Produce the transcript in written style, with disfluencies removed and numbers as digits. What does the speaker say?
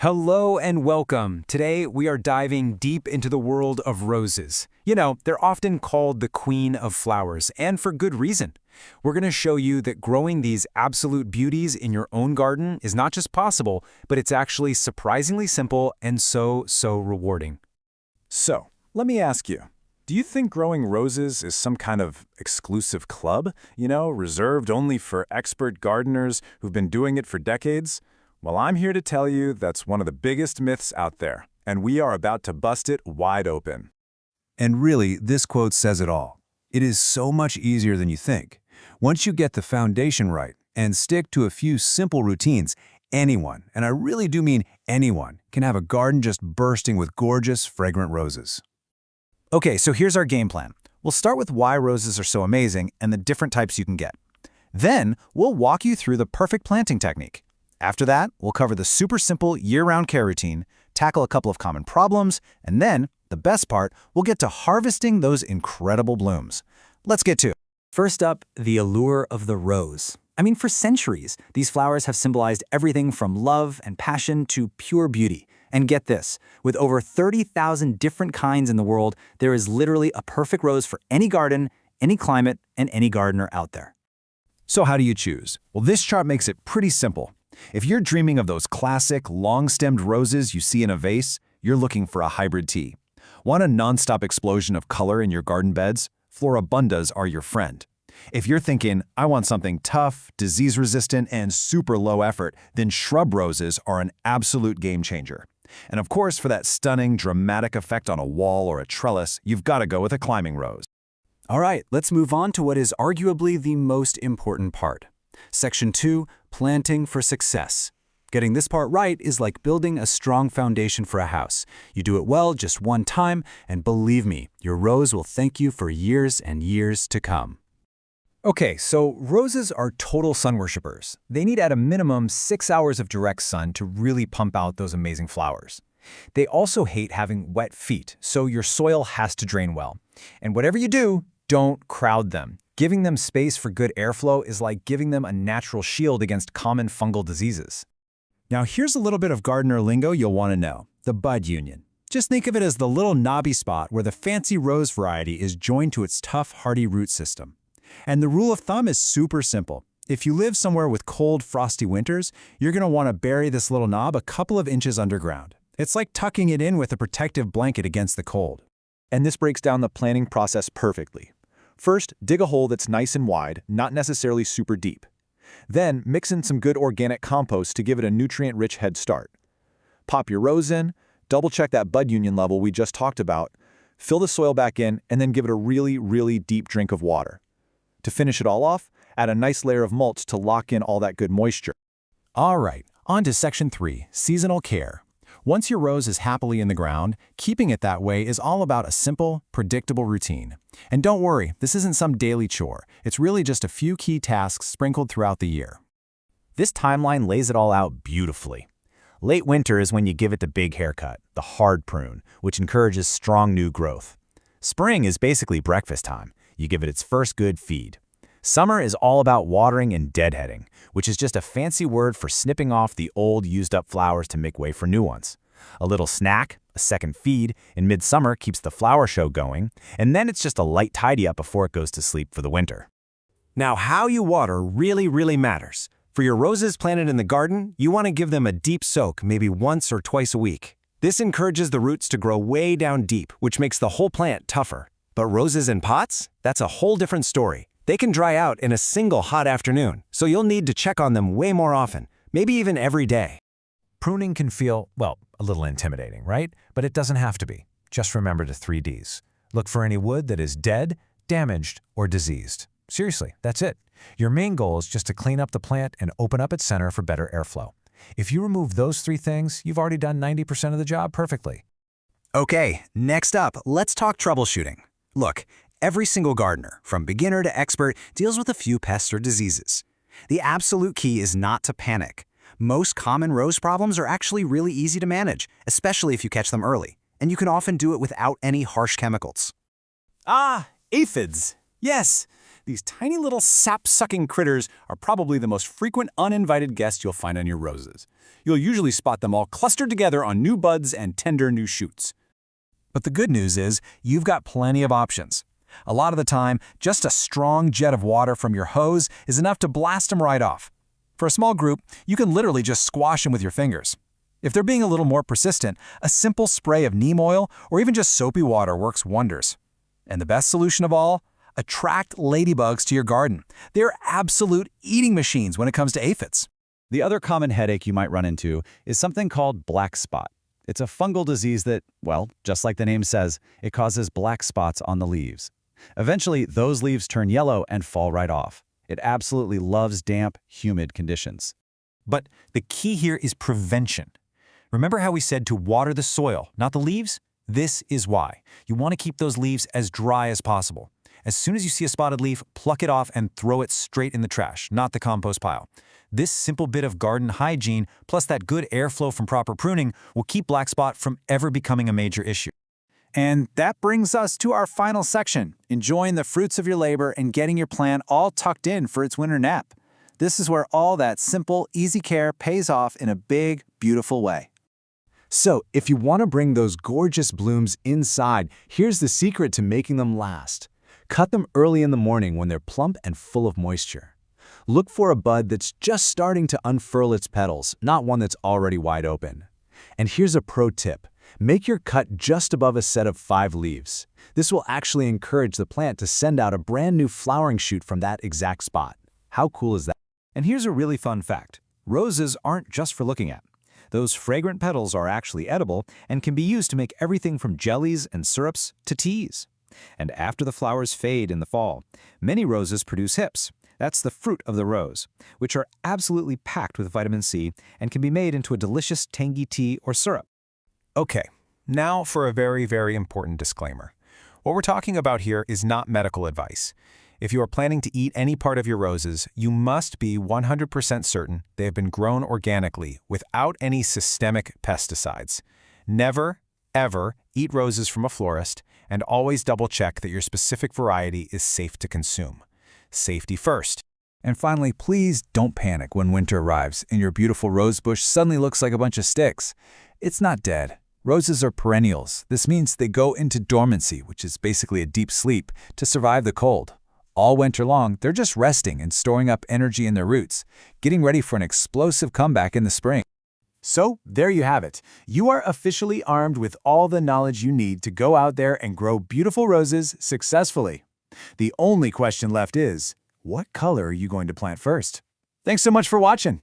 Hello and welcome. Today we are diving deep into the world of roses. You know, they're often called the queen of flowers, and for good reason. We're going to show you that growing these absolute beauties in your own garden is not just possible, but it's actually surprisingly simple and so rewarding. So, let me ask you, do you think growing roses is some kind of exclusive club, reserved only for expert gardeners who've been doing it for decades? Well, I'm here to tell you that's one of the biggest myths out there, and we are about to bust it wide open. And really, this quote says it all. It is so much easier than you think. Once you get the foundation right and stick to a few simple routines, anyone, and I really do mean anyone, can have a garden just bursting with gorgeous, fragrant roses. Okay, so here's our game plan. We'll start with why roses are so amazing and the different types you can get. Then, we'll walk you through the perfect planting technique. After that, we'll cover the super simple year-round care routine, tackle a couple of common problems, and then, the best part, we'll get to harvesting those incredible blooms. Let's get to it. First up, the allure of the rose. I mean, for centuries, these flowers have symbolized everything from love and passion to pure beauty. And get this, with over 30,000 different kinds in the world, there is literally a perfect rose for any garden, any climate, and any gardener out there. So how do you choose? Well, this chart makes it pretty simple. If you're dreaming of those classic, long-stemmed roses you see in a vase, you're looking for a hybrid tea. Want a non-stop explosion of color in your garden beds? Floribundas are your friend. If you're thinking, I want something tough, disease-resistant, and super low effort, then shrub roses are an absolute game changer. And of course, for that stunning, dramatic effect on a wall or a trellis, you've got to go with a climbing rose. All right, let's move on to what is arguably the most important part. Section 2, planting for success. Getting this part right is like building a strong foundation for a house. You do it well just one time, and believe me, your rose will thank you for years and years to come. Okay, so roses are total sun worshipers. They need at a minimum 6 hours of direct sun to really pump out those amazing flowers. They also hate having wet feet, so your soil has to drain well. And whatever you do, don't crowd them. Giving them space for good airflow is like giving them a natural shield against common fungal diseases. Now here's a little bit of gardener lingo you'll want to know, the bud union. Just think of it as the little knobby spot where the fancy rose variety is joined to its tough, hardy root system. And the rule of thumb is super simple. If you live somewhere with cold, frosty winters, you're going to want to bury this little knob a couple of inches underground. It's like tucking it in with a protective blanket against the cold. And this breaks down the planting process perfectly. First, dig a hole that's nice and wide, not necessarily super deep. Then, mix in some good organic compost to give it a nutrient-rich head start. Pop your rose in, double-check that bud union level we just talked about, fill the soil back in, and then give it a really deep drink of water. To finish it all off, add a nice layer of mulch to lock in all that good moisture. All right, on to Section 3, seasonal care. Once your rose is happily in the ground, keeping it that way is all about a simple, predictable routine. And don't worry, this isn't some daily chore. It's really just a few key tasks sprinkled throughout the year. This timeline lays it all out beautifully. Late winter is when you give it the big haircut, the hard prune, which encourages strong new growth. Spring is basically breakfast time. You give it its first good feed. Summer is all about watering and deadheading, which is just a fancy word for snipping off the old, used-up flowers to make way for new ones. A little snack, a second feed, in midsummer keeps the flower show going, and then it's just a light tidy-up before it goes to sleep for the winter. Now, how you water really matters. For your roses planted in the garden, you want to give them a deep soak maybe once or twice a week. This encourages the roots to grow way down deep, which makes the whole plant tougher. But roses in pots? That's a whole different story. They can dry out in a single hot afternoon, so you'll need to check on them way more often, maybe even every day. Pruning can feel, well, a little intimidating, right? But it doesn't have to be. Just remember the 3 Ds. Look for any wood that is dead, damaged, or diseased. Seriously, that's it. Your main goal is just to clean up the plant and open up its center for better airflow. If you remove those 3 things, you've already done 90% of the job perfectly. Okay, next up, let's talk troubleshooting. Look, every single gardener, from beginner to expert, deals with a few pests or diseases. The absolute key is not to panic. Most common rose problems are actually really easy to manage, especially if you catch them early, and you can often do it without any harsh chemicals. Ah, aphids. Yes, These tiny little sap-sucking critters are probably the most frequent uninvited guests you'll find on your roses. You'll usually spot them all clustered together on new buds and tender new shoots. But the good news is you've got plenty of options. A lot of the time, just a strong jet of water from your hose is enough to blast them right off. For a small group, you can literally just squash them with your fingers. If they're being a little more persistent, a simple spray of neem oil or even just soapy water works wonders. And the best solution of all? Attract ladybugs to your garden. They're absolute eating machines when it comes to aphids. The other common headache you might run into is something called black spot. It's a fungal disease that, well, just like the name says, it causes black spots on the leaves. Eventually, those leaves turn yellow and fall right off. It absolutely loves damp, humid conditions. But the key here is prevention. Remember how we said to water the soil, not the leaves? This is why. You want to keep those leaves as dry as possible. As soon as you see a spotted leaf, pluck it off and throw it straight in the trash, not the compost pile. This simple bit of garden hygiene, plus that good airflow from proper pruning, will keep black spot from ever becoming a major issue. And that brings us to our final section, enjoying the fruits of your labor and getting your plant all tucked in for its winter nap. This is where all that simple, easy care pays off in a big, beautiful way. So, if you want to bring those gorgeous blooms inside, here's the secret to making them last. Cut them early in the morning when they're plump and full of moisture. Look for a bud that's just starting to unfurl its petals, not one that's already wide open. And here's a pro tip. Make your cut just above a set of 5 leaves. This will actually encourage the plant to send out a brand new flowering shoot from that exact spot. How cool is that? And here's a really fun fact. Roses aren't just for looking at. Those fragrant petals are actually edible and can be used to make everything from jellies and syrups to teas. And after the flowers fade in the fall, many roses produce hips. That's the fruit of the rose, which are absolutely packed with vitamin C and can be made into a delicious tangy tea or syrup. Okay, now for a very, very important disclaimer. What we're talking about here is not medical advice. If you are planning to eat any part of your roses, you must be 100% certain they have been grown organically without any systemic pesticides. Never, ever eat roses from a florist, and always double-check that your specific variety is safe to consume. Safety first. And finally, please don't panic when winter arrives and your beautiful rose bush suddenly looks like a bunch of sticks. It's not dead. Roses are perennials. This means they go into dormancy, which is basically a deep sleep, to survive the cold. All winter long, they're just resting and storing up energy in their roots, getting ready for an explosive comeback in the spring. So, there you have it. You are officially armed with all the knowledge you need to go out there and grow beautiful roses successfully. The only question left is, what color are you going to plant first? Thanks so much for watching.